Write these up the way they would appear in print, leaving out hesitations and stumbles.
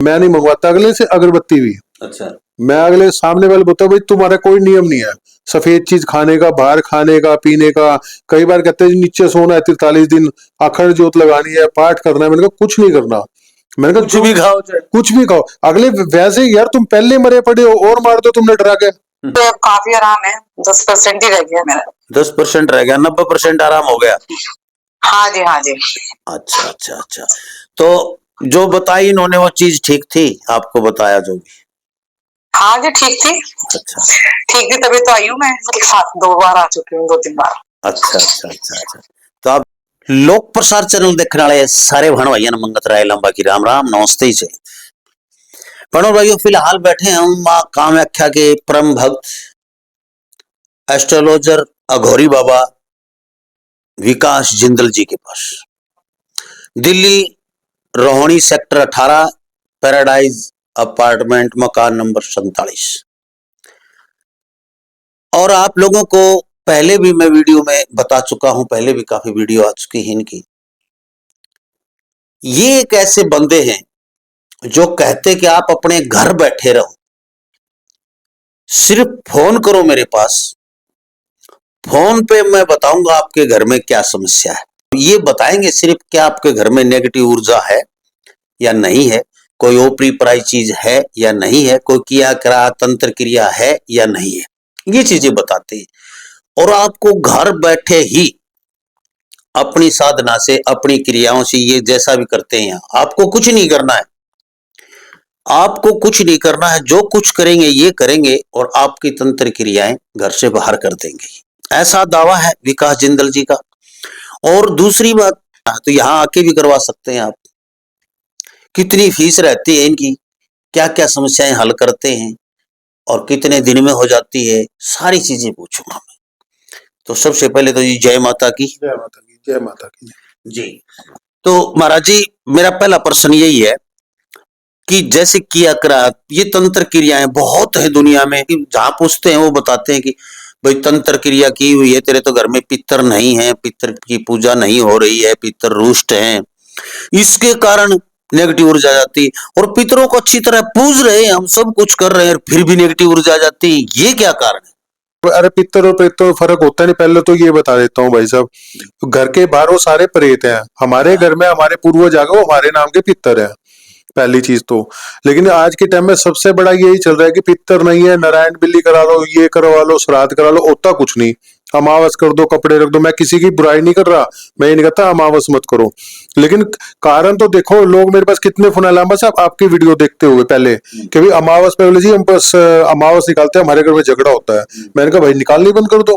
मैं नहीं मंगवाता अगले से अगरबत्ती भी। अच्छा। मैं अगले सामने वाले बोलता हूँ भाई तुम्हारा कोई नियम नहीं है सफेद चीज खाने का, बाहर खाने का, पीने का। कई बार कहते हैं नीचे सोना है 43 दिन, अखंड जोत लगानी है, पाठ करना है। मैंने कहा कुछ नहीं करना। मैंने कहा कुछ भी खाओ चाहे कुछ भी खाओ। अगले वैसे ही यार तुम पहले मरे पड़े हो और मार दो तुमने डरा के। तो काफी आराम है, 10% ही रह गया मेरा। 10% रह गया, 90% आराम हो गया। हाँ जी, हाँ जी। अच्छा अच्छा अच्छा। तो जो बताई इन्होंने वो चीज ठीक थी, आपको बताया जो भी? हाँ जी ठीक थी। अच्छा ठीक थी, तभी तो आई हूँ मैं। एक साथ 2 बार आ चुकी हूँ, 2-3 बार। अच्छा अच्छा अच्छा अच्छा। तो आप लोक प्रसार चैनल देखने वाले सारे भण भाइयों ने मंगत राय लंबा की राम राम नमस्ते जी। भणो भाइयों फिलहाल बैठे हम मां कामाख्या के परम भक्त एस्ट्रोलॉजर अघोरी बाबा विकास जिंदल जी के पास, Delhi Rohini sector 18 Paradise Apartment मकान नंबर 47। और आप लोगों को पहले भी मैं वीडियो में बता चुका हूं, पहले भी काफी वीडियो आ चुकी है इनकी। ये एक ऐसे बंदे हैं जो कहते कि आप अपने घर बैठे रहो, सिर्फ फोन करो मेरे पास, फोन पे मैं बताऊंगा आपके घर में क्या समस्या है। ये बताएंगे सिर्फ क्या आपके घर में नेगेटिव ऊर्जा है या नहीं है, कोई ओपरी पराई चीज है या नहीं है, कोई किया करा तंत्र क्रिया है या नहीं है, ये चीजें बताते हैं। और आपको घर बैठे ही अपनी साधना से, अपनी क्रियाओं से, ये जैसा भी करते हैं, आपको कुछ नहीं करना है, आपको कुछ नहीं करना है। जो कुछ करेंगे ये करेंगे और आपकी तंत्र क्रियाएं घर से बाहर कर देंगे, ऐसा दावा है विकास जिंदल जी का। और दूसरी बात, तो यहां आके भी करवा सकते हैं आप। कितनी फीस रहती है इनकी, क्या क्या समस्याएं हल करते हैं और कितने दिन में हो जाती है, सारी चीजें पूछूंगा मैं। तो सबसे पहले तो जी जय माता की। जय माता की, जय माता की जी। तो महाराज जी मेरा पहला प्रश्न यही है कि जैसे किया करा ये तंत्र क्रियाएं बहुत है दुनिया में, जहां पूछते हैं वो बताते हैं कि भाई तंत्र क्रिया की हुई है, तेरे तो घर में पितर नहीं है, पितर की पूजा नहीं हो रही है, पितर रुष्ट हैं, इसके कारण नेगेटिव ऊर्जा आ जाती है। और पितरों को अच्छी तरह पूज रहे हैं, हम सब कुछ कर रहे हैं, फिर भी नेगेटिव ऊर्जा आ जाती है, ये क्या कारण है? अरे पितर और प्रेत तो फर्क होता नहीं। पहले तो ये बता देता हूँ भाई साहब, घर के बाहर वो सारे प्रेत हैं, हमारे घर में हमारे पूर्वज आ गए वो हमारे नाम के पितर हैं, पहली चीज तो। लेकिन आज के टाइम में सबसे बड़ा यही चल रहा है कि पितर नहीं है, नारायण बिल्ली करा लो, ये करवा लो, श्राद्ध करा लो, होता कुछ नहीं। अमावस कर दो, कपड़े रख दो। मैं किसी की बुराई नहीं कर रहा, मैं ये नहीं कहता अमावस मत करो, लेकिन कारण तो देखो। लोग मेरे पास कितने फोन आए बस आपकी वीडियो देखते हुए पहले कि भाई अमावस पे बोले जी हम बस अमावस निकालते हैं, हमारे घर में झगड़ा होता है। मैंने कहा भाई निकालनी बंद कर दो,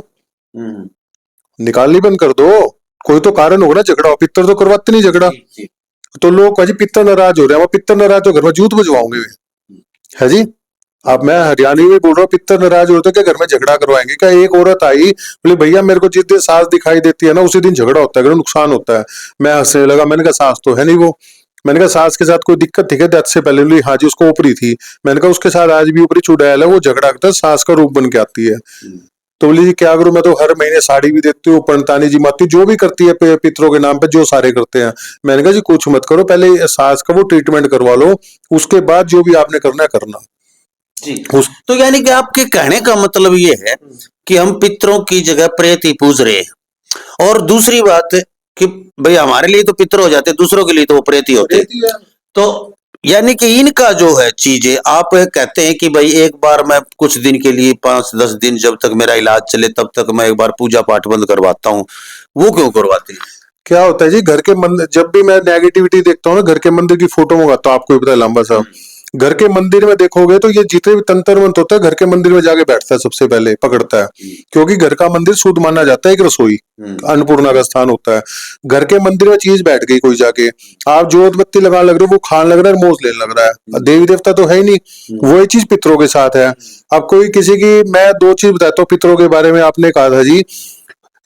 निकालनी बंद कर दो, कोई तो कारण होगा ना झगड़ा हो। पितर तो करवाते नहीं झगड़ा। तो लोग जी पितर नाराज हो रहे हैं, पितर नाराज तो घर में जूत बजवाओगे है जी। अब मैं हरियाणवी में बोल रहा हूँ, पितर नाराज हो रहे तो क्या घर में झगड़ा करवाएंगे क्या? एक औरत आई बोले भैया मेरे को जिस दिन सास दिखाई देती है ना उसी दिन झगड़ा होता है, नुकसान होता है। मैं हंसने लगा, मैंने कहा सास तो है नहीं वो। मैंने कहा सास के साथ कोई दिक्कत थी क्या डेथ से पहले? बोली हाँ जी उसको ऊपरी थी। मैंने कहा उसके साथ आज भी ऊपरी चुड़ैल है, वो झगड़ा करता है, सास का रूप बन के आती है। तो बोली जी क्या करूं, मैं तो हर महीने साड़ी भी देती हूँ, पंडतानी जी माती जो भी करती है पितरों के नाम पे जो सारे करते हैं। मैंने कहा जी कुछ मत करो, पहले सास का वो ट्रीटमेंट करवा लो, उसके बाद जो भी आपने करना है करना जी। तो यानी कि आपके कहने का मतलब ये है कि हम पितरों की जगह प्रेत ही पूज रहे हैं। और दूसरी बात कि भाई हमारे लिए तो पितर हो जाते, दूसरों के लिए तो वो प्रेत ही होते। तो यानी कि इनका जो है चीजें, आप कहते हैं कि भाई एक बार मैं कुछ दिन के लिए 5-10 दिन जब तक मेरा इलाज चले तब तक मैं एक बार पूजा पाठ बंद करवाता हूँ, वो क्यों करवाते हैं? क्या होता है जी, घर के मंदिर जब भी मैं नेगेटिविटी देखता हूँ ना, घर के मंदिर की फोटो मंगाता हूँ। आपको भी पता है लंबा साहब, घर के मंदिर में देखोगे तो ये जितने भी तंत्र मंत्र होता है घर के मंदिर में जाके बैठता है, सबसे पहले पकड़ता है, क्योंकि घर का मंदिर शुद्ध माना जाता है। एक रसोई अन्नपूर्णा का स्थान होता है। घर के मंदिर में चीज बैठ गई कोई जाके, आप जोत बत्ती लगाने लग रहे हो, वो खान लग रहा है, मोज लेने लग रहा है, देवी देवता तो है ही नहीं। वही चीज पितरों के साथ है। अब कोई किसी की, मैं 2 चीज बताता हूँ पितरों के बारे में। आपने कहा था जी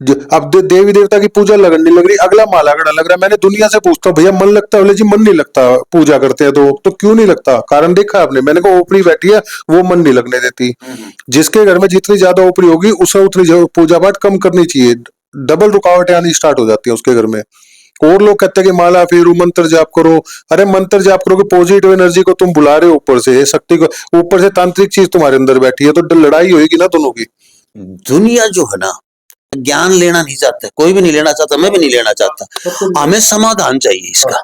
अब देवी देवता की पूजा लगने लग रही, अगला माला गढ़ा लग रहा है। मैंने दुनिया से पूछता हूँ भैया मन लगता है? बोले जी मन नहीं लगता, पूजा करते हैं तो क्यों नहीं लगता? कारण देखा आपने? मैंने कहा ओपरी बैठी है वो मन नहीं लगने देती। जिसके घर में जितनी ज्यादा ओपरी होगी उसे उतनी पूजा पाठ कम करनी चाहिए, डबल रुकावटें आनी स्टार्ट हो जाती है उसके घर में। और लोग कहते हैं कि माला फेरू, मंत्र जाप करो। अरे मंत्र जाप करोगे, पॉजिटिव एनर्जी को तुम बुला रहे हो ऊपर से, शक्ति को, ऊपर से तांत्रिक चीज तुम्हारे अंदर बैठी है, तो लड़ाई होगी ना दोनों की। दुनिया जो है ना, ज्ञान लेना नहीं चाहता, कोई भी नहीं लेना चाहता, मैं भी नहीं लेना चाहता। हमें समाधान चाहिए इसका।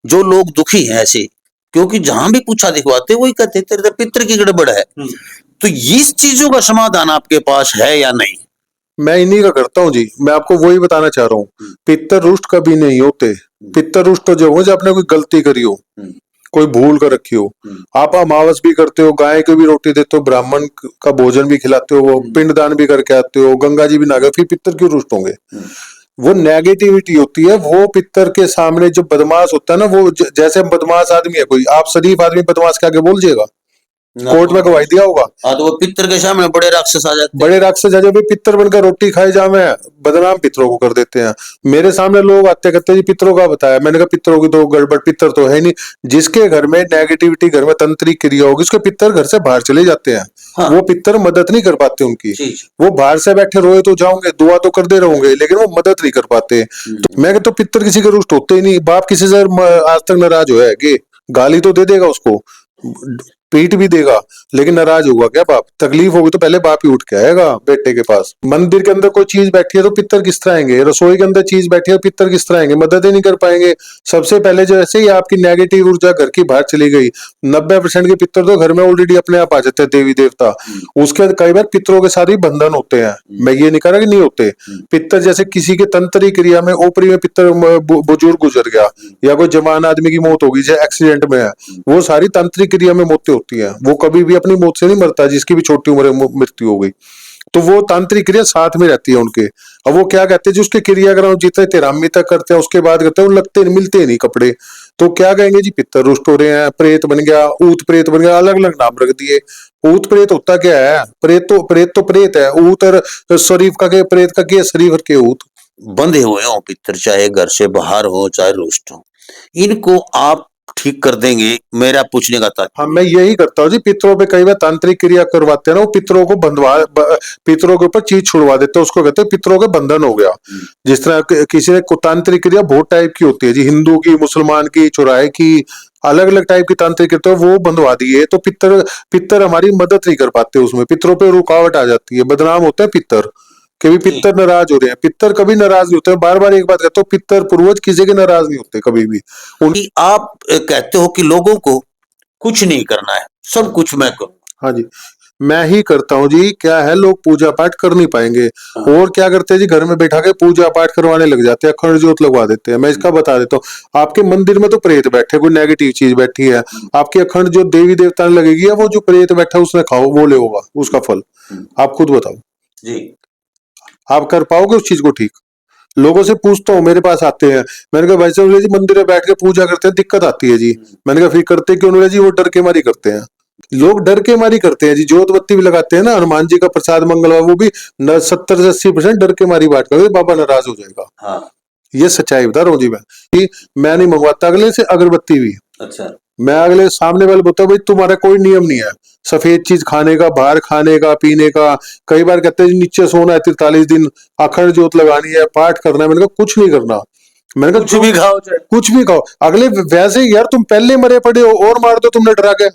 जो लोग दुखी हैं ऐसे, क्योंकि जहां भी पूछा दिखवाते वही कहते तेरे पितर की गड़बड़ है। तो इस चीजों का समाधान आपके पास है या नहीं? मैं इन्हीं का करता हूँ जी। मैं आपको वही बताना चाह रहा हूँ, पितर रुष्ट कभी नहीं होते। पितर रुष्ट तो जो हो जब आपने कोई गलती करी हो, कोई भूल कर रखी हो। आप अमावस भी करते हो, गाय को भी रोटी देते हो, ब्राह्मण का भोजन भी खिलाते हो, पिंडदान भी करके आते हो, गंगा जी भी नहा गए, फिर पितर क्यों रुष्ट होंगे? वो नेगेटिविटी होती है। वो पितर के सामने जो बदमाश होता है ना, वो जैसे बदमाश आदमी है कोई, आप शरीफ आदमी बदमाश के आगे बोल जाएगा? कोर्ट में गवाही दिया होगा। हाँ, तो वो पितर के सामने बड़े राक्षस आ जाते हैं। बड़े राक्षस आ जाए, पितर बनकर रोटी खाई जावे, बदनाम पितरों को कर देते हैं। मेरे सामने लोग आते कहते जी पितरों का बताया, मैंने कहा पितरों की तो गड़बड़, पितर तो है नहीं। जिसके घर में नेगेटिविटी, घर में तंत्रिक क्रिया होगी, उसके पितर घर से बाहर चले जाते हैं। हाँ। वो पितर मदद नहीं कर पाते उनकी। वो बाहर से बैठे रोए तो जाओगे, दुआ तो कर दे रहोगे, लेकिन वो मदद नहीं कर पाते। तो मैं कहता हूँ पितर किसी के रुष्ट होते ही नहीं। बाप किसी से आज तक नाराज हुआ है कि? गाली तो दे देगा उसको, पीट भी देगा, लेकिन नाराज होगा क्या बाप? तकलीफ होगी तो पहले बाप ही उठ के आएगा बेटे के पास। मंदिर के अंदर कोई चीज बैठी है तो पितर किस तरह आएंगे? रसोई के अंदर चीज बैठी है तो पितर किस तरह आएंगे? मदद ही नहीं कर पाएंगे। सबसे पहले जैसे ही आपकी नेगेटिव ऊर्जा घर की बाहर चली गई, 90% के पितर तो घर में ऑलरेडी अपने आप आ जाते हैं, देवी देवता। उसके बाद कई बार पितरों के साथ ही बंधन होते हैं। मैं ये नहीं कह रहा कि नहीं होते। पितर जैसे किसी के तंत्री क्रिया में, ओपरी में पितर बुजुर्ग गुजर गया, या कोई जवान आदमी की मौत होगी, जैसे एक्सीडेंट में है, वो सारी तंत्रिक क्रिया में मौतें होती है। वो कभी भी अपनी मौत से नहीं मरता, जिसकी भी छोटी उम्र में मृत्यु हो गई, तो वो तांत्रिक क्रिया साथ में रहती है उनके। अब वो क्या कहते हैं, जो उसके क्रियाक्रम जितने तेरामी तक करते हैं, उसके बाद करते हैं, वो लगते मिलते नहीं कपड़े, तो क्या कहेंगे जी पितर रुष्ट हो रहे हैं, प्रेत बन गया, ऊत प्रेत बन गया, अलग अलग नाम रख दिए। ऊत प्रेत होता क्या है? प्रेत तो प्रेत है। ऊत और शरीफ का के प्रेत का क्या? शरीफ के ऊत बंधे हुए हो पितर, चाहे घर से बाहर हो चाहे रुष्ट हो, इनको आप ठीक कर देंगे, मेरा पूछने का था। हाँ, मैं यही करता हूँ जी। पितरों पे कई बार तांत्रिक क्रिया करवाते हैं ना, वो पितरों को पितरों के ऊपर चीज छुड़वा देते हैं, उसको कहते हैं पितरों के बंधन हो गया। जिस तरह किसी ने तांत्रिक क्रिया बहुत टाइप की होती है जी, हिंदू की, मुसलमान की, चौराहे की, अलग अलग टाइप की तांत्रिक क्रिया, वो बंधवा दी है। तो पितर हमारी मदद नहीं कर पाते, उसमें पितरों पे रुकावट आ जाती है, बदनाम होते हैं पितर। कभी पितर नाराज हो रहे हैं, पितर कभी नाराज नहीं होते। बार बार एक बात कहता हूँ, पितर पूर्वज किसी के नाराज नहीं होते कभी भी। आप कहते हो कि लोगों को कुछ नहीं करना है, सब कुछ मैं करूं। हाँ जी, मैं ही करता हूँ जी। क्या है, लोग पूजा पाठ कर नहीं पाएंगे, और क्या करते हैं जी, घर में बैठा के पूजा पाठ करवाने लग जाते हैं, अखंड ज्योत लगवा देते हैं। मैं इसका बता देता हूँ, आपके मंदिर में तो प्रेत बैठे, कोई नेगेटिव चीज बैठी है, आपकी अखंड ज्योत देवी देवता ने लगेगी, या वो जो प्रेत बैठा है उसने खाओ, वो ले होगा उसका फल? आप खुद बताओ जी, आप कर पाओगे उस चीज को ठीक? लोगों से पूछता हूँ, मेरे पास आते हैं, मैंने कहा भाई साहब जी मंदिर में बैठ के पूजा करते हैं, दिक्कत आती है जी। मैंने कहा फिर करते क्यों? नहीं जी, वो डर के मारी करते हैं। लोग डर के मारी करते हैं जी। जोत बत्ती भी लगाते हैं ना, हनुमान जी का प्रसाद मंगलवार, वो भी 70 से 80% डर के मारी बात करते, बाबा नाराज हो जाएगा। हाँ, ये सच्चाई बता रहा हूँ जी। मैं नहीं मंगवाता अगले से अगरबत्ती भी। अच्छा, मैं अगले सामने वाले बताऊँ भाई तुम्हारा कोई नियम नहीं है सफेद चीज खाने का, बाहर खाने का, पीने का। कई बार कहते हैं नीचे सोना है 43 दिन, अखंड ज्योत लगानी है, पाठ करना है। मैंने कहा कुछ नहीं करना। मैंने कहा कुछ भी खाओ चाहे कुछ भी खाओ। अगले वैसे ही यार, तुम पहले मरे पड़े हो और मार दो तुमने डरा के।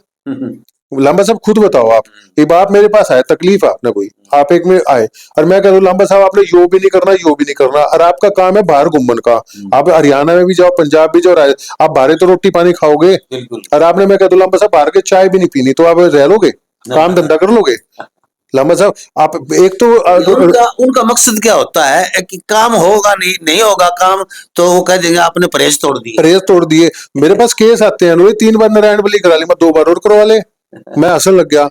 लांबा साहब खुद बताओ आप, ये बात मेरे पास आए, तकलीफ है आपने कोई, आप एक में आए और मैं कह रहा हूँ लांबा साहब आपने यो भी नहीं करना, यो भी नहीं करना, और आपका काम है बाहर घूमन का। आप हरियाणा में भी जाओ, पंजाब भी जाओ, आप बाहर तो रोटी पानी खाओगे, और आपने, मैं कहता हूँ लांबा साहब बाहर के चाय भी नहीं पीनी, तो आप रह लोगे, काम धंधा कर लोगे? लांबा साहब आप एक तो उनका मकसद क्या होता है कि काम होगा नहीं होगा काम, तो वो कह देंगे आपने परहेज तोड़ दिए। परहेज तोड़ दिए। मेरे पास केस आते हैं, 3 बार नारायण बलि करा ली, मैं 2 बार और करवा ले। मैं हंसने लग गया।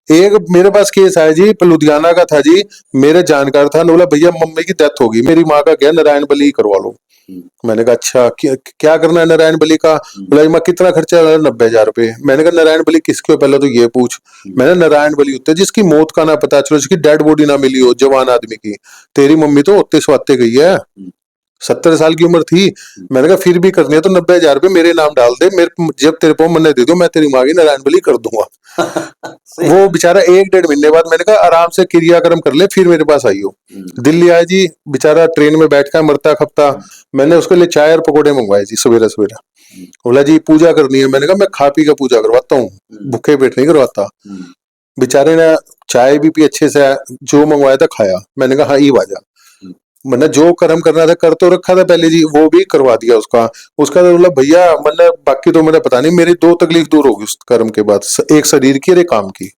एक मेरे पास केस आया जी, लुधियाना का था जी, मेरे जानकार था, बोला भैया मम्मी की डेथ होगी, मेरी माँ का क्या नारायण बलि करवा लो। मैंने कहा अच्छा क्या करना है नारायण बलि का? बोला माँ कितना खर्चा है? 90,000 रुपए। मैंने कहा नारायण बलि किसके हो पहले तो ये पूछ। मैंने नारायण बलि होते जिसकी मौत का ना पता चलो, जिसकी डेड बॉडी ना मिली हो, जवान आदमी की। तेरी मम्मी तो होते स्वाते गई है, 70 साल की उम्र थी। मैंने कहा फिर भी करनी है तो 90,000 रुपये मेरे नाम डाल दे, मेरे जब तेरे को मन्नत दे दो मैं तेरी माँ की नारायण बलि कर दूंगा। वो बेचारा 1-1.5 महीने बाद मैंने कहा आराम से क्रियाक्रम कर ले फिर मेरे पास आई हो। दिल्ली आया जी, बेचारा ट्रेन में बैठ कर मरता खपता। मैंने उसके लिए चाय और पकौड़े मंगवाए जी सवेरे सवेरे। बोला जी पूजा करनी है। मैंने कहा मैं खा पी का पूजा करवाता हूँ, भूखे पेट नहीं करवाता। बेचारे ने चाय भी पी अच्छे से, जो मंगवाया था खाया। मैंने कहा हाँ ई वाजा, मैंने जो कर्म करना था कर तो रखा था पहले जी, वो भी करवा दिया उसका। उसका तो बोला भैया मैंने बाकी तो मैंने पता नहीं, मेरी 2 तकलीफ दूर होगी उस कर्म के बाद, एक शरीर की और एक काम की।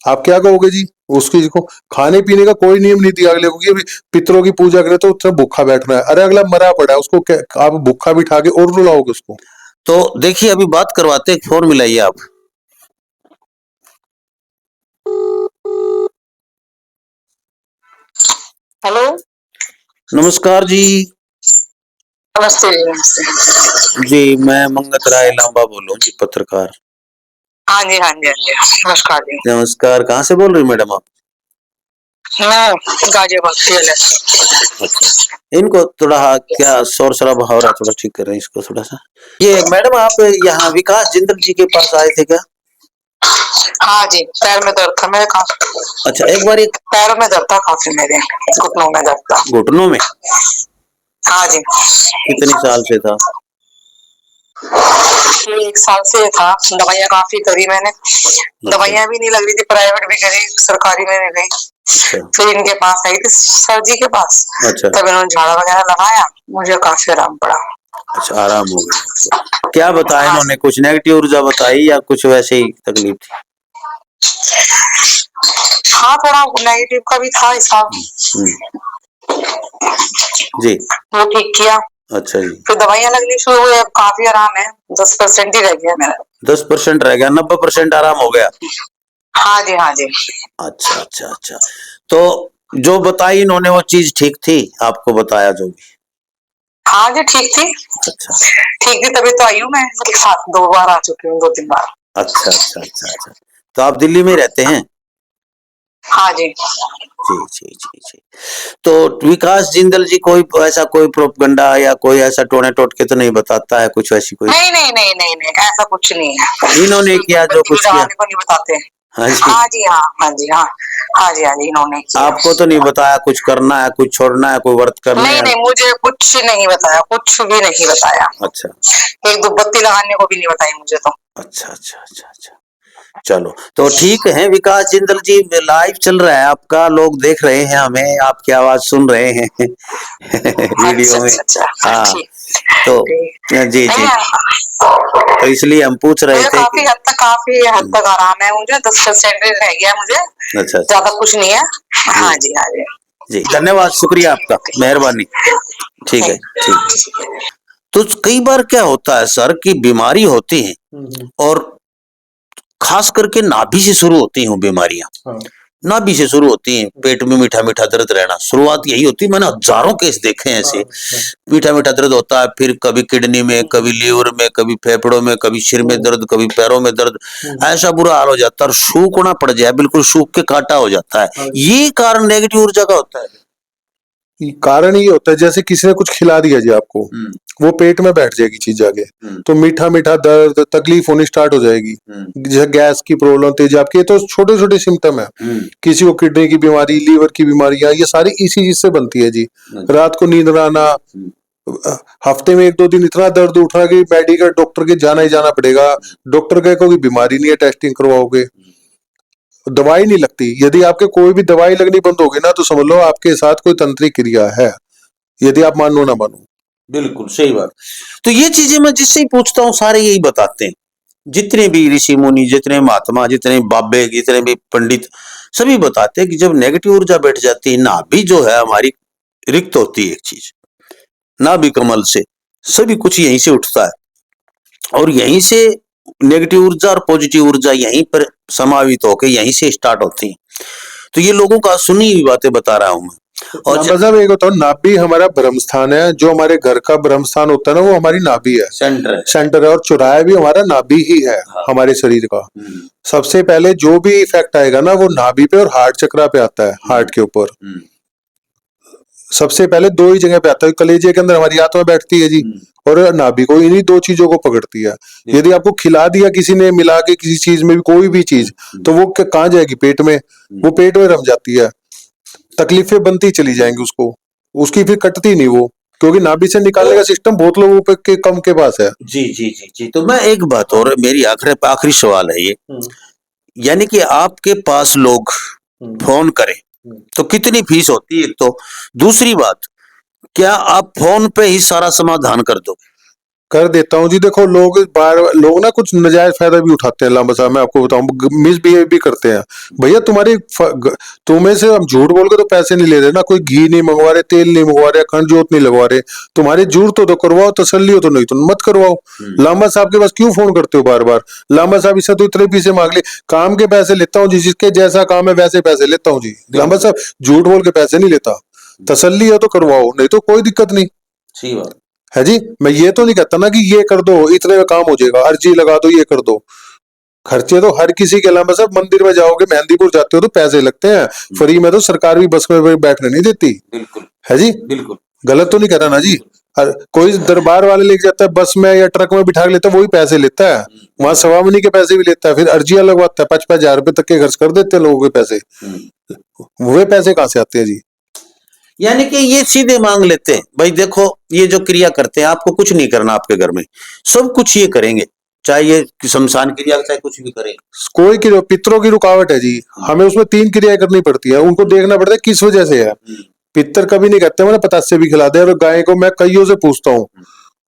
आप क्या कहोगे जी उस चीज को? खाने पीने का कोई नियम नहीं दिया अगले को कि अभी पितरों की पूजा करे तो उतना भूखा बैठना है। अरे अगला मरा पड़ा है, उसको क्या आप भूखा बिठा के और रुलाओगे उसको? तो देखिए अभी बात करवाते, एक फोन मिलाइए आप। हेलो, नमस्कार जी। नमस्ते जी, नमस्ते। जी मैं मंगत राय लांबा बोल रहा हूँ जी, पत्रकार। हाँ जी, हाँ जी, हाँ जी, नमस्कार जी। नमस्कार, कहाँ से बोल रही मैडम आप? मैं गाजियाबाद से। अच्छा, इनको थोड़ा क्या शोर शराबा हो रहा है, थोड़ा ठीक कर रहे हैं इसको थोड़ा सा। ये मैडम आप यहाँ विकास जिंदल जी के पास आए थे क्या? हाँ जी, पैर में दर्द था मेरे काफी। अच्छा, एक बार एक पैरों में दर्द था काफी, मेरे घुटनों में दर्द था। घुटनों में? हाँ जी। कितने साल से था? 1 साल से था। दवाइयाँ काफी करी मैंने, दवाइयाँ भी नहीं लग रही थी, प्राइवेट भी करी, सरकारी में भी गई। फिर इनके पास आई थी सर जी के पास। अच्छा। तब इन्होंने झाड़ा वगैरह लगाया, मुझे काफी आराम पड़ा। अच्छा, आराम हो गया। क्या बताया इन्होंने? कुछ नेगेटिव ऊर्जा बताई या कुछ वैसे ही तकलीफ थी? हाँ, थोड़ा नेगेटिव का भी था हिसाब जी, वो ठीक किया। अच्छा जी। फिर दवाइयाँ लगनी शुरू हुई, अब काफी आराम है। 10% ही रह गया मेरा। 10% रह गया, 90% आराम हो गया। हाँ जी, हाँ जी। अच्छा अच्छा अच्छा, तो जो बताई इन्होंने वो चीज ठीक थी? आपको बताया जो भी? हाँ जी, ठीक थी। अच्छा, ठीक थी, तभी तो आई हूँ मैं। एक साथ 2 बार आ चुकी हूँ, 2-3 बार। अच्छा अच्छा अच्छा अच्छा, तो आप दिल्ली में रहते हैं? हाँ जी। जी जी जी जी। तो विकास जिंदल जी कोई ऐसा कोई प्रोपगंडा या कोई ऐसा टोने टोटके तो नहीं बताता है कुछ ऐसी कोई? नहीं नहीं नहीं नहीं नहीं, ऐसा कुछ नहीं है। इन्होंने किया जो बत्ती कुछ किया? जलाने को नहीं बताते। हाँ जी। हाँ जी, हाँ, हाँ जी, हाँ, हाँ जी, हाँ जी, इन्होंने किया। आपको तो नहीं बताया कुछ करना है, कुछ छोड़ना है, कोई व्रत करना नहीं है? नहीं, मुझे कुछ नहीं बताया, कुछ भी नहीं बताया। अच्छा, एक दो बत्ती लगाने को भी नहीं बताई मुझे तो। अच्छा अच्छा अच्छा अच्छा, चलो तो ठीक है। विकास जिंदल जी लाइव चल रहा है आपका, लोग देख रहे हैं हमें, आपकी आवाज सुन रहे हैं वीडियो में। हाँ, तो जी जी, तो इसलिए हम पूछ रहे थे काफी हद तक आराम है मुझे। 10% रह गया मुझे। अच्छा, ज्यादा कुछ नहीं है। हाँ जी, हाँ जी जी, धन्यवाद, शुक्रिया आपका, मेहरबानी। ठीक है, ठीक। तो कई बार क्या होता है सर कि बीमारी होती है और खास करके नाभि से शुरू होती हैं वो बीमारियां। नाभि से शुरू होती हैं, पेट में मीठा मीठा दर्द रहना, शुरुआत यही होती है। मैंने हजारों केस देखे हैं ऐसे, मीठा मीठा दर्द होता है, फिर कभी किडनी में, कभी लीवर में, कभी फेफड़ों में, कभी सिर में दर्द, कभी पैरों में दर्द, ऐसा बुरा हाल हो जाता है और सूखना पड़ जाए, बिल्कुल सूख के कांटा हो जाता है। ये कारण नेगेटिव ऊर्जा का होता है। कारण ये होता है जैसे किसी ने कुछ खिला दिया जी आपको, वो पेट में बैठ जाएगी चीज जाके, तो मीठा मीठा दर्द, तकलीफ होनी स्टार्ट हो जाएगी। जैसे गैस की प्रॉब्लम, तेजाब की, ये तो छोटे छोटे सिम्टम है। किसी को किडनी की बीमारी, लीवर की बीमारियां, ये सारी इसी चीज से बनती है जी। रात को नींद ना आना, हफ्ते में 1-2 दिन इतना दर्द उठ रहा है कि मेडिकल डॉक्टर के जाना ही जाना पड़ेगा। डॉक्टर कहे कोई बीमारी नहीं है, टेस्टिंग करवाओगे, दवाई नहीं लगती। यदि आपके कोई भी दवाई लगनी बंद होगी ना तो समझ लो आपके साथ कोई तंत्रिक क्रिया है, यदि आप मानो ना मानो। बिल्कुल सही बात। तो ये चीजें मैं जिससे ही पूछता हूँ सारे यही बताते हैं, जितने भी ऋषि मुनि, जितने महात्मा, जितने बाबे, जितने भी पंडित, सभी बताते हैं कि जब नेगेटिव ऊर्जा बैठ जाती है, नाभि जो है हमारी रिक्त होती है एक चीज, नाभि कमल से सभी कुछ यहीं से उठता है और यहीं से नेगेटिव ऊर्जा और पॉजिटिव ऊर्जा यहीं पर समावित होकर यहीं से स्टार्ट होती है। तो ये लोगों का सुनी हुई बातें बता रहा हूं मैं। और मतलब एक होता है नाभि हमारा ब्रह्म स्थान है, जो हमारे घर का ब्रह्म स्थान होता है ना, वो हमारी नाभि है, सेंटर है। और चौराहा भी हमारा नाभि ही है। हाँ। हमारे शरीर का सबसे पहले जो भी इफेक्ट आएगा ना वो नाभि पे और हार्ट चक्रा पे आता है, हार्ट के ऊपर। सबसे पहले दो ही जगह पे आता है, कलेजे के अंदर हमारी आत्मा बैठती है जी, और नाभि को, इन्हीं दो चीजों को पकड़ती है। यदि आपको खिला दिया किसी ने मिला के किसी चीज में भी, कोई भी चीज, तो वो कहाँ जाएगी? पेट में, वो पेट में रम जाती है, तकलीफें बनती चली जाएंगी उसको, उसकी फिर कटती नहीं वो, क्योंकि नाभि से निकालने का सिस्टम बहुत लोगों पे के कम के पास है। जी जी जी जी। तो मैं एक बात और, मेरी आखिरी सवाल है ये, यानी कि आपके पास लोग फोन करें तो कितनी फीस होती है एक तो, दूसरी बात, क्या आप फोन पे ही सारा समाधान कर दोगे? कर देता हूँ जी। देखो लोग ना कुछ नजायज फायदा भी उठाते हैं, लांबा साहब मैं आपको बताऊं, मिसबिहेव भी करते हैं। भैया तुम्हें से हम झूठ बोल के तो पैसे नहीं ले रहे ना, कोई घी नहीं मंगवा रहे, तेल नहीं मंगवा रहे, अखंड जोत नहीं लगवा रहे, तुम्हारी जरूरत हो तो करवाओ, तसल्ली हो तो, नहीं तो मत करवाओ। लांबा साहब के पास क्यों फोन करते हो बार बार? लांबा साहब इससे तो इतने पैसे मांग ले, काम के पैसे लेता हूँ जी, जिसके जैसा काम है वैसे पैसे लेता हूँ जी। लांबा साहब झूठ बोल के पैसे नहीं लेता, तसल्ली है तो करवाओ, नहीं तो कोई दिक्कत नहीं सही बात है जी। मैं ये तो नहीं कहता ना कि ये कर दो इतने में काम हो जाएगा, अर्जी लगा दो, ये कर दो। खर्चे तो हर किसी के, अलावा सब मंदिर में जाओगे, मेहंदीपुर जाते हो तो पैसे लगते हैं, फ्री में तो सरकार भी बस में बैठने नहीं देती। बिल्कुल है जी, बिल्कुल, गलत तो नहीं कह रहा ना जी। कोई दरबार वाले लेके जाता है बस में या ट्रक में बिठा के लेता है, वही पैसे लेता है, वहां सवामनी के पैसे भी लेता है, फिर अर्जियां लगवाता है, 5-5 हजार रुपए तक के खर्च कर देते हैं लोगों के पैसे। वे पैसे कहाँ से आते हैं जी? यानी कि ये सीधे मांग लेते हैं, भाई देखो ये जो क्रिया करते हैं, आपको कुछ नहीं करना, आपके घर में सब कुछ ये करेंगे, चाहे ये शमशान क्रिया, चाहे कुछ भी करें। कोई क्रिया, पितरों की रुकावट है जी, हमें उसमें 3 क्रियाएं करनी पड़ती है, उनको देखना पड़ता है किस वजह से है। पितर कभी नहीं कहते मैंने पतासे भी खिला दे, और गाय को मैं कईयों से पूछता हूँ,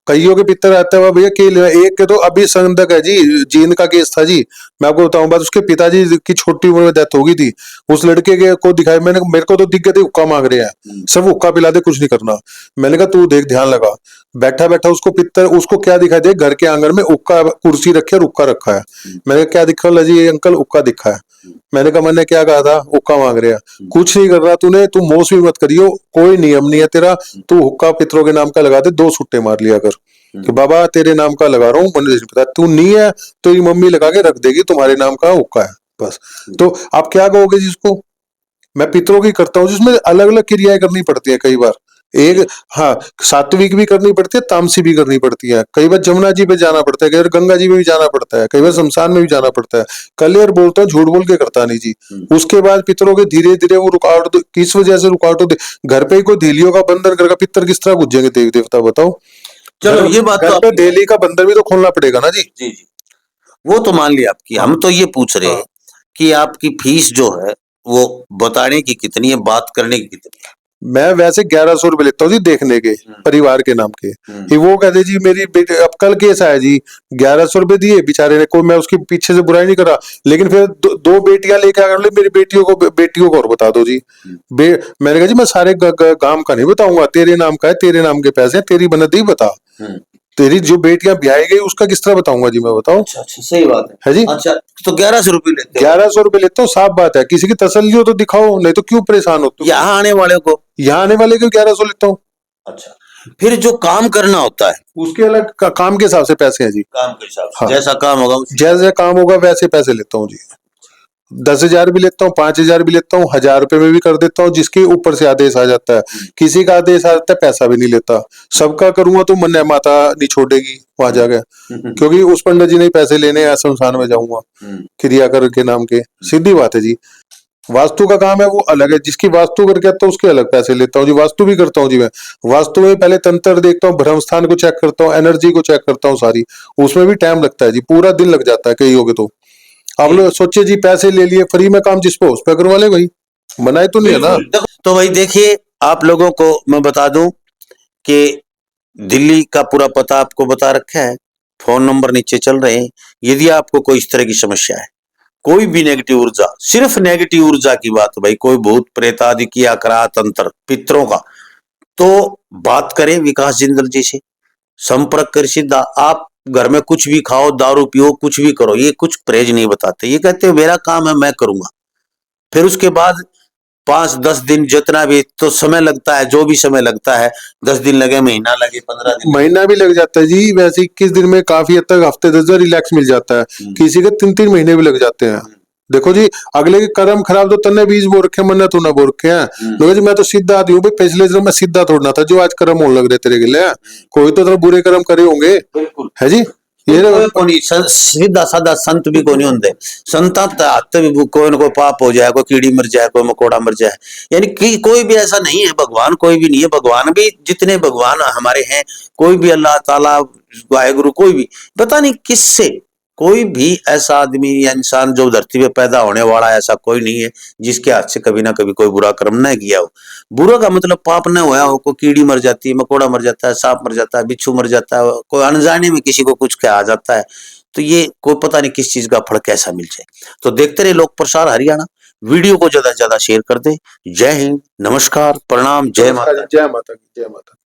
कईयों के पितर आते हैं भैया के लिए, एक के तो अभी संदक है जी, जींद का केस था जी, मैं आपको बताऊं बात, उसके पिताजी की छोटी उम्र में डेथ हो गई थी, उस लड़के के को दिखाई, मैंने मेरे को तो दिख गए थे हुक्का मांग रहे हैं, सब हुक्का पिला दे, कुछ नहीं करना। मैंने कहा तू देख ध्यान लगा, बैठा बैठा उसको पितर, उसको क्या दिखाई दे, घर के आंगन में हुक्का, कुर्सी रखी है, हुक्का रखा है। मैंने कहा क्या दिखा जी अंकल? हुक्का दिखा है। मैंने कहा मैंने क्या कहा था? हुक्का मांग रहे हैं। कुछ नहीं कर रहा तूने, तू मोश भी मत करियो, कोई नियम नहीं है तेरा, तू हुक्का पितरों के नाम का लगा दे, 2 सुट्टे मार लिया कर, कि बाबा तेरे नाम का लगा रहा हूँ, मुझे नहीं पता, तू नहीं है तो ये मम्मी लगा के रख देगी, तुम्हारे नाम का हुक्का है बस। तो आप क्या कहोगे जिसको? मैं पितरों की करता हूँ, जिसमें अलग अलग क्रियाएं करनी पड़ती है कई बार, एक, हाँ, सात्विक भी करनी पड़ती है, तामसी भी करनी पड़ती है, कई बार जमुना जी पे जाना पड़ता है, कई बार गंगा जी में भी जाना पड़ता है, कई बार शमशान में भी जाना पड़ता है। क्लियर बोलता हूँ, झूठ बोल के करता नहीं जी। उसके बाद पितरों के धीरे धीरे वो रुकावट, किस वजह से रुकावट होती, घर पे ही कोई धेलियों का बंधन करके पितर किस तरह गुजरेंगे देवी देवता, बताओ? चलो ये बात तो पे डेली का बंधन भी तो खोलना पड़ेगा ना जी। जी जी, वो तो मान लिया आपकी, हम तो ये पूछ रहे हैं कि आपकी फीस जो है वो बताने की कितनी है, बात करने की कितनी है? मैं वैसे 1100 रुपए लेता हूँ जी देखने के, परिवार के नाम के। कि वो कहते जी मेरी बेटी, अब कल केस आया जी, 1100 रुपए दिए बेचारे ने, कोई मैं उसके पीछे से बुराई नहीं कर रहा, लेकिन फिर दो बेटियां लेके आ गए, मेरी बेटियों को और बता दो जी। मैंने कहा जी मैं सारे गांव का नहीं बताऊंगा, तेरे नाम का है, तेरे नाम के पैसे हैं, तेरी बनत ही बता, तेरी जो बेटियां ब्याही गई उसका किस तरह बताऊंगा जी मैं, बताओ? अच्छा अच्छा, सही बात है जी। अच्छा, तो 1100 रुपये लेते हो? 1100 रुपए लेता हूँ, साफ बात है, किसी की तसल्ली हो तो दिखाओ, नहीं तो क्यों परेशान हो तुम? यहाँ आने वाले को? यहाँ आने वाले को 1100 लेता हूँ। अच्छा, फिर जो काम करना होता है उसके अलग काम के हिसाब से पैसे हैं जी। काम के हिसाब से, हाँ। जैसा काम होगा जैसे काम होगा वैसे पैसे लेता हूँ जी। 10,000 भी लेता हूँ, 5,000 भी लेता हूँ, 1,000 रुपए में भी कर देता हूँ, जिसके ऊपर से आदेश आ जाता है। किसी का आदेश आ जाता है पैसा भी नहीं लेता, सबका करूंगा तो मन माता नहीं छोड़ेगी वहां जाके, क्योंकि उस पंडित जी ने पैसे लेने हैं, शमशान में जाऊंगा क्रियाकर के नाम के, सीधी बात है जी। वास्तु का काम है वो अलग है, जिसकी वास्तु करके आता हूँ उसके अलग पैसे लेता हूँ जी। वास्तु भी करता हूँ जी मैं, वास्तु में पहले तंत्र देखता हूँ, भ्रम स्थान को चेक करता हूँ, एनर्जी को चेक करता हूँ सारी, उसमें भी टाइम लगता है जी, पूरा दिन लग जाता है कई होगे तो। आप लोग सोचिए जी, पैसे ले लिए फ्री में काम जिसको उस पर करवा ले भाई, मनाए तो नहीं है ना। तो भाई देखिए, आप लोगों को मैं बता दूं कि दिल्ली का पूरा पता आपको बता रखा है, फोन नंबर नीचे चल रहे हैं। यदि आपको कोई इस तरह की समस्या है, कोई भी नेगेटिव ऊर्जा, सिर्फ नेगेटिव ऊर्जा की बात भाई, कोई भूत प्रेत आदि की आक्रा तंत्र पितरों का, तो बात करें विकास जिंदल जी से, संपर्क कर सीधा। आप घर में कुछ भी खाओ, दारू पियो, कुछ भी करो, ये कुछ परहेज नहीं बताते, ये कहते मेरा काम है मैं करूंगा। फिर उसके बाद 5-10 दिन जितना भी तो समय लगता है, जो भी समय लगता है, 10 दिन लगे, महीना लगे, 15 दिन, महीना भी लग जाता है जी। वैसे 21 दिन में काफी हद तक हफ्ते 10 दिन रिलैक्स मिल जाता है, किसी के 3-3 महीने भी लग जाते हैं देखो जी, अगले के कर्म खराब तो तन्ने बीज बो रखे, मन्ने तो ना बो रखे हैं। लोग जी मैं तो सीधा आदमी हूँ भाई, पिछले जन्म में सीधा तोड़ना था, जो आज कर्म होने लग रहे तेरे के लिए। कोई तो बुरे कर्म करे होंगे, बिल्कुल है जी। ये सीधा साधा संत भी कोई नहीं होते। संता हाथ भी कोई ना कोई पाप हो जाए, कोई कीड़ी मर जाए, कोई मकोड़ा मर जाए, यानी कि कोई भी ऐसा नहीं है। भगवान कोई भी नहीं है। भगवान भी जितने भगवान हमारे हैं, कोई भी अल्लाह ताला वाहेगुरु कोई भी पता नहीं किससे, कोई भी ऐसा आदमी या इंसान जो धरती पे पैदा होने वाला ऐसा कोई नहीं है जिसके हाथ से कभी ना कभी कोई बुरा कर्म न किया हो। बुरा का मतलब पाप न हुआ हो, कोई कीड़ी मर जाती है, मकोड़ा मर जाता है, सांप मर जाता है, बिच्छू मर जाता है, कोई अनजाने में किसी को कुछ क्या आ जाता है, तो ये कोई पता नहीं किस चीज का फल कैसा मिल जाए। तो देखते रहे लोक प्रसार हरियाणा, वीडियो को ज्यादा से ज्यादा शेयर कर दे। जय हिंद, नमस्कार, प्रणाम, जय माता। जय माता, जय माता।